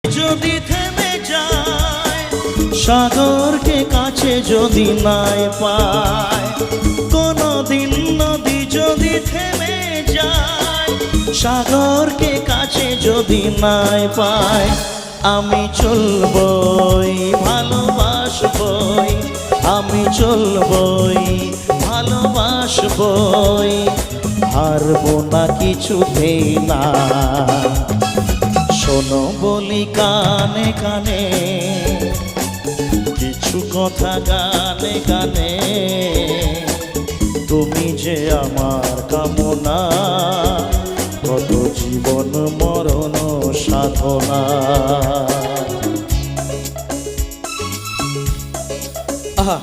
যদি থেমে যায়, সাগরকে কাছে যদি নাই পায়, কোনদিন নদী যদি থেমে যায়, সাগরকে কাছে যদি নাই পায়, আমি চলবই ভালোবাসবই, আমি চলবই ভালোবাসবই, হারবো না কিছুতেই না। শোনো বলি কানে কানে, কিছু কথা গানে গানে, তুমি যে আমার কামনা, কত জীবন মরণ সাধনা। আহা